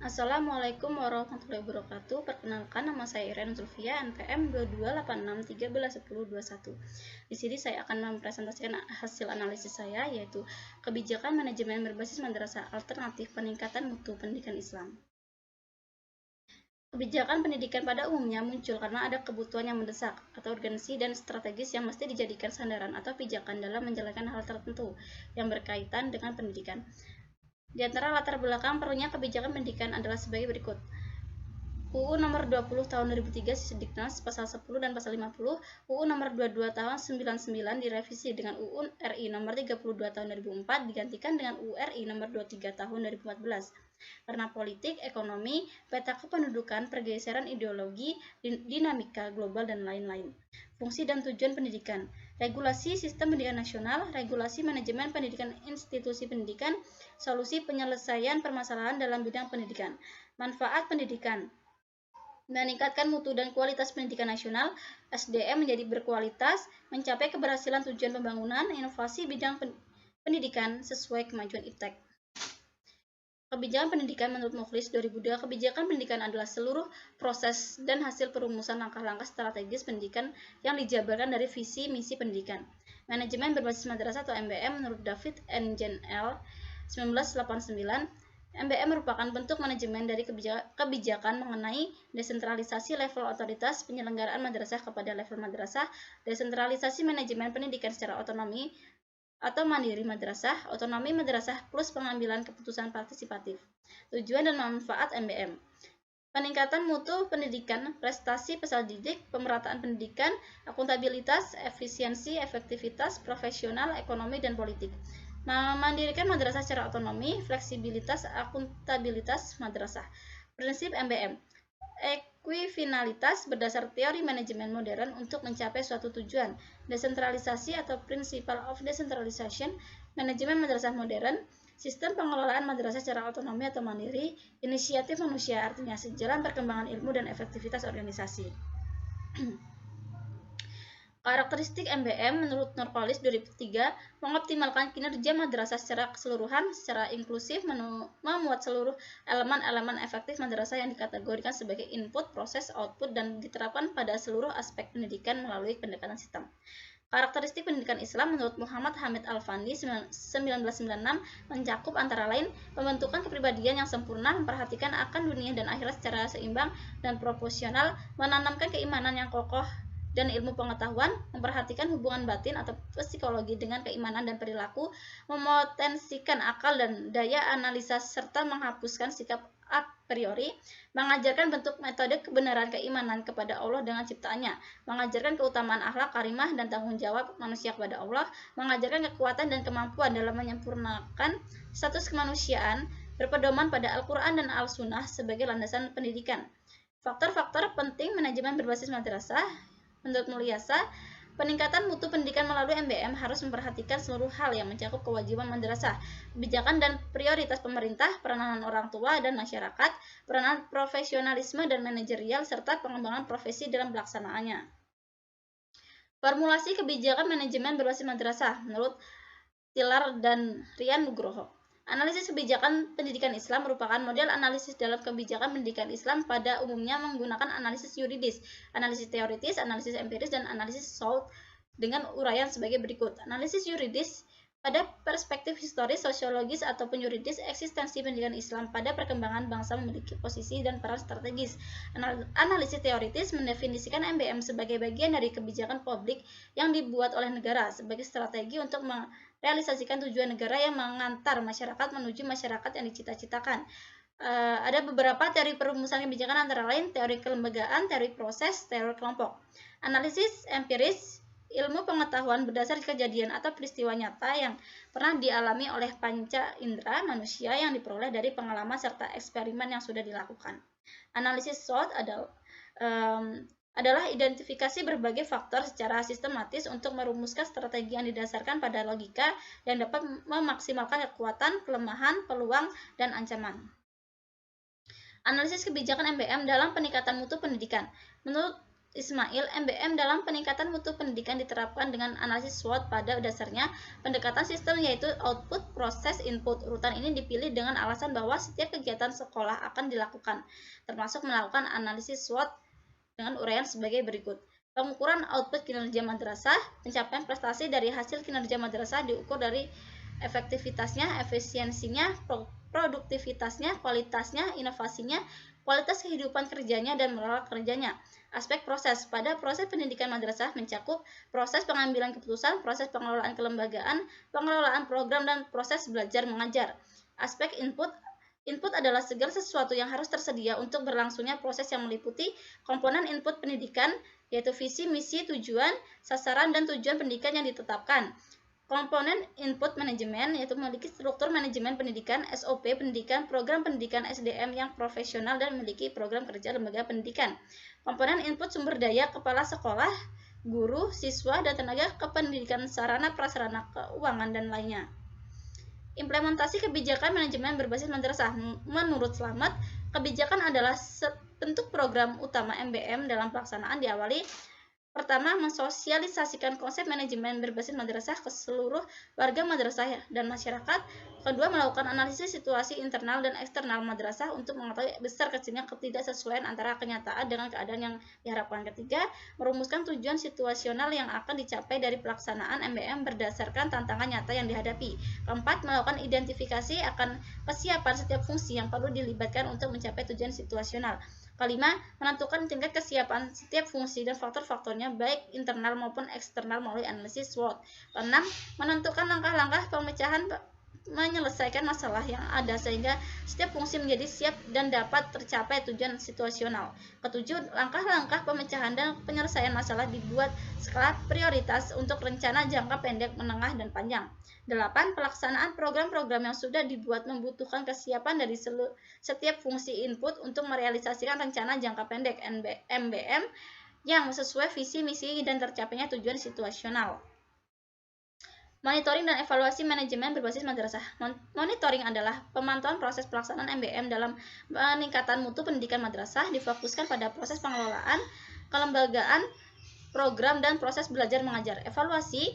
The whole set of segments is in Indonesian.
Assalamualaikum warahmatullahi wabarakatuh. Perkenalkan, nama saya Iren Zulfia, NPM 2286131021. Di sini saya akan mempresentasikan hasil analisis saya, yaitu kebijakan manajemen berbasis madrasah alternatif peningkatan mutu pendidikan Islam. Kebijakan pendidikan pada umumnya muncul karena ada kebutuhan yang mendesak atau urgensi dan strategis yang mesti dijadikan sandaran atau pijakan dalam menjalankan hal tertentu yang berkaitan dengan pendidikan. Di antara latar belakang perlunya kebijakan pendidikan adalah sebagai berikut. UU Nomor 20 Tahun 2003 Sisdiknas Pasal 10 dan Pasal 50, UU Nomor 22 Tahun 99 direvisi dengan UU RI Nomor 32 Tahun 2004 digantikan dengan UU RI Nomor 23 Tahun 2014. Karena politik, ekonomi, peta kependudukan, pergeseran ideologi, dinamika global, dan lain-lain. Fungsi dan tujuan pendidikan. Regulasi sistem pendidikan nasional, regulasi manajemen pendidikan institusi pendidikan, solusi penyelesaian permasalahan dalam bidang pendidikan. Manfaat pendidikan. Meningkatkan mutu dan kualitas pendidikan nasional, SDM menjadi berkualitas, mencapai keberhasilan tujuan pembangunan, inovasi bidang pendidikan sesuai kemajuan iptek. Kebijakan pendidikan menurut Mukhlis 2002, kebijakan pendidikan adalah seluruh proses dan hasil perumusan langkah-langkah strategis pendidikan yang dijabarkan dari visi misi pendidikan. Manajemen berbasis madrasah atau MBM menurut David N. Jen L. 1989, MBM merupakan bentuk manajemen dari kebijakan mengenai desentralisasi level otoritas penyelenggaraan madrasah kepada level madrasah, desentralisasi manajemen pendidikan secara otonomi atau mandiri madrasah, otonomi madrasah plus pengambilan keputusan partisipatif. Tujuan dan manfaat MBM. Peningkatan mutu pendidikan, prestasi peserta didik, pemerataan pendidikan, akuntabilitas, efisiensi, efektivitas, profesional, ekonomi, dan politik. Memandirikan madrasah secara otonomi, fleksibilitas, akuntabilitas madrasah. Prinsip MBM. Ekuifinalitas berdasar teori manajemen modern untuk mencapai suatu tujuan. Desentralisasi atau principle of decentralization, manajemen madrasah modern, sistem pengelolaan madrasah secara otonomi atau mandiri, inisiatif manusia, artinya sejalan perkembangan ilmu dan efektivitas organisasi. Karakteristik MBM menurut Nurkolis 2003 mengoptimalkan kinerja madrasah secara keseluruhan, secara inklusif, memuat seluruh elemen-elemen efektif madrasah yang dikategorikan sebagai input, proses, output, dan diterapkan pada seluruh aspek pendidikan melalui pendekatan sistem. Karakteristik pendidikan Islam menurut Muhammad Hamid Al-Fandi 1996 mencakup antara lain pembentukan kepribadian yang sempurna, memperhatikan akan dunia dan akhirat secara seimbang dan proporsional, menanamkan keimanan yang kokoh dan ilmu pengetahuan, memperhatikan hubungan batin atau psikologi dengan keimanan dan perilaku, memotensikan akal dan daya analisa serta menghapuskan sikap a priori, mengajarkan bentuk metode kebenaran keimanan kepada Allah dengan ciptaannya, mengajarkan keutamaan akhlak karimah dan tanggung jawab manusia kepada Allah, mengajarkan kekuatan dan kemampuan dalam menyempurnakan status kemanusiaan, berpedoman pada Al-Quran dan Al-Sunnah sebagai landasan pendidikan. Faktor-faktor penting manajemen berbasis madrasah. Menurut Mulyasa, peningkatan mutu pendidikan melalui MBM harus memperhatikan seluruh hal yang mencakup kewajiban madrasah, kebijakan dan prioritas pemerintah, peranan orang tua dan masyarakat, peranan profesionalisme dan manajerial, serta pengembangan profesi dalam pelaksanaannya. Formulasi kebijakan manajemen berbasis madrasah menurut Tilar dan Rian Nugroho. Analisis kebijakan pendidikan Islam merupakan model analisis dalam kebijakan pendidikan Islam pada umumnya menggunakan analisis yuridis, analisis teoritis, analisis empiris, dan analisis SWOT dengan uraian sebagai berikut. Analisis yuridis pada perspektif historis, sosiologis, ataupun yuridis, eksistensi pendidikan Islam pada perkembangan bangsa memiliki posisi dan peran strategis. Analisis teoritis mendefinisikan MBM sebagai bagian dari kebijakan publik yang dibuat oleh negara sebagai strategi untuk realisasikan tujuan negara yang mengantar masyarakat menuju masyarakat yang dicita-citakan. Ada beberapa teori perumusan kebijakan antara lain teori kelembagaan, teori proses, teori kelompok. Analisis empiris, ilmu pengetahuan berdasar kejadian atau peristiwa nyata yang pernah dialami oleh panca indera manusia yang diperoleh dari pengalaman serta eksperimen yang sudah dilakukan. Analisis SWOT adalah identifikasi berbagai faktor secara sistematis untuk merumuskan strategi yang didasarkan pada logika yang dapat memaksimalkan kekuatan, kelemahan, peluang, dan ancaman. Analisis kebijakan MBM dalam peningkatan mutu pendidikan. Menurut Ismail, MBM dalam peningkatan mutu pendidikan diterapkan dengan analisis SWOT. Pada dasarnya, pendekatan sistem yaitu output, proses, input. Urutan ini dipilih dengan alasan bahwa setiap kegiatan sekolah akan dilakukan, termasuk melakukan analisis SWOT dengan uraian sebagai berikut. Pengukuran output kinerja madrasah, pencapaian prestasi dari hasil kinerja madrasah diukur dari efektivitasnya, efisiensinya, produktivitasnya, kualitasnya, inovasinya, kualitas kehidupan kerjanya, dan moral kerjanya. Aspek proses. Pada proses pendidikan madrasah mencakup proses pengambilan keputusan, proses pengelolaan kelembagaan, pengelolaan program, dan proses belajar mengajar. Aspek input. Input adalah segala sesuatu yang harus tersedia untuk berlangsungnya proses yang meliputi komponen input pendidikan, yaitu visi, misi, tujuan, sasaran, dan tujuan pendidikan yang ditetapkan. Komponen input manajemen yaitu memiliki struktur manajemen pendidikan, SOP pendidikan, program pendidikan SDM yang profesional, dan memiliki program kerja lembaga pendidikan. Komponen input sumber daya kepala sekolah, guru, siswa, dan tenaga kependidikan, sarana prasarana keuangan, dan lainnya. Implementasi kebijakan manajemen berbasis madrasah. Menurut Slamet, kebijakan adalah bentuk program utama MBM dalam pelaksanaan diawali pertama, mensosialisasikan konsep manajemen berbasis madrasah ke seluruh warga madrasah dan masyarakat. Kedua, melakukan analisis situasi internal dan eksternal madrasah untuk mengetahui besar kecilnya ketidaksesuaian antara kenyataan dengan keadaan yang diharapkan. Ketiga, merumuskan tujuan situasional yang akan dicapai dari pelaksanaan MBM berdasarkan tantangan nyata yang dihadapi. Keempat, melakukan identifikasi akan kesiapan setiap fungsi yang perlu dilibatkan untuk mencapai tujuan situasional. Kelima, menentukan tingkat kesiapan setiap fungsi dan faktor-faktornya baik internal maupun eksternal melalui analisis SWOT. Keenam, menentukan langkah-langkah pemecahan menyelesaikan masalah yang ada sehingga setiap fungsi menjadi siap dan dapat tercapai tujuan situasional. Ketujuh, langkah-langkah pemecahan dan penyelesaian masalah dibuat skala prioritas untuk rencana jangka pendek, menengah, dan panjang. 8. Pelaksanaan program-program yang sudah dibuat membutuhkan kesiapan dari setiap fungsi input untuk merealisasikan rencana jangka pendek MBM yang sesuai visi, misi, dan tercapainya tujuan situasional. Monitoring dan evaluasi manajemen berbasis madrasah. Monitoring adalah pemantauan proses pelaksanaan MBM dalam peningkatan mutu pendidikan madrasah, difokuskan pada proses pengelolaan, kelembagaan, program, dan proses belajar mengajar. Evaluasi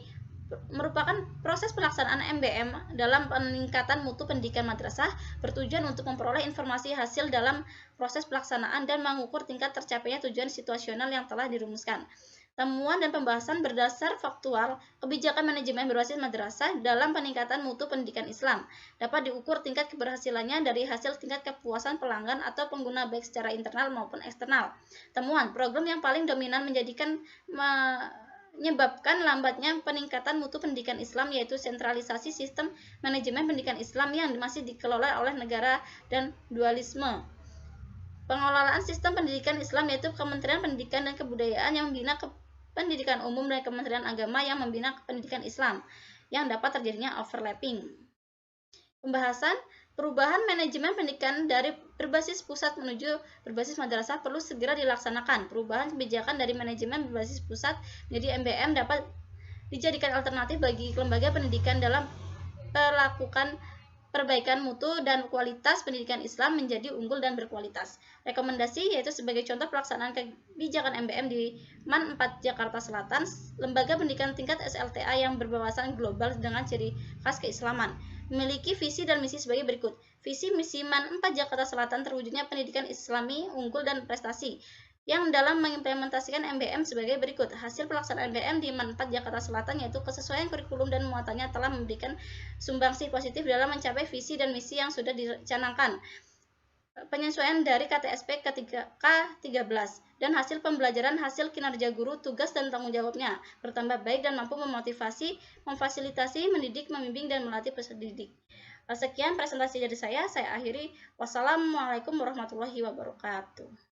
merupakan proses pelaksanaan MBM dalam peningkatan mutu pendidikan madrasah, bertujuan untuk memperoleh informasi hasil dalam proses pelaksanaan dan mengukur tingkat tercapainya tujuan situasional yang telah dirumuskan. Temuan dan pembahasan berdasar faktual kebijakan manajemen berbasis madrasah dalam peningkatan mutu pendidikan Islam dapat diukur tingkat keberhasilannya dari hasil tingkat kepuasan pelanggan atau pengguna baik secara internal maupun eksternal. Temuan program yang paling dominan menyebabkan lambatnya peningkatan mutu pendidikan Islam yaitu sentralisasi sistem manajemen pendidikan Islam yang masih dikelola oleh negara dan dualisme. Pengelolaan sistem pendidikan Islam yaitu Kementerian Pendidikan dan Kebudayaan yang membina pendidikan umum dan Kementerian Agama yang membina pendidikan Islam yang dapat terjadinya overlapping. Pembahasan perubahan manajemen pendidikan dari berbasis pusat menuju berbasis madrasah perlu segera dilaksanakan. Perubahan kebijakan dari manajemen berbasis pusat menjadi MBM dapat dijadikan alternatif bagi lembaga pendidikan dalam melakukan perbaikan mutu dan kualitas pendidikan Islam menjadi unggul dan berkualitas. Rekomendasi yaitu sebagai contoh pelaksanaan kebijakan MBM di MAN 4 Jakarta Selatan, lembaga pendidikan tingkat SLTA yang berwawasan global dengan ciri khas keislaman. Memiliki visi dan misi sebagai berikut. Visi misi MAN 4 Jakarta Selatan terwujudnya pendidikan Islami unggul dan prestasi. Yang dalam mengimplementasikan MBM sebagai berikut. Hasil pelaksanaan MBM di MAN 4 Jakarta Selatan yaitu kesesuaian kurikulum dan muatannya telah memberikan sumbangsi positif dalam mencapai visi dan misi yang sudah dicanangkan. Penyesuaian dari KTSP K13 dan hasil pembelajaran hasil kinerja guru, tugas dan tanggung jawabnya bertambah baik dan mampu memotivasi, memfasilitasi, mendidik, membimbing, dan melatih peserta didik. Sekian presentasi dari saya akhiri. Wassalamualaikum warahmatullahi wabarakatuh.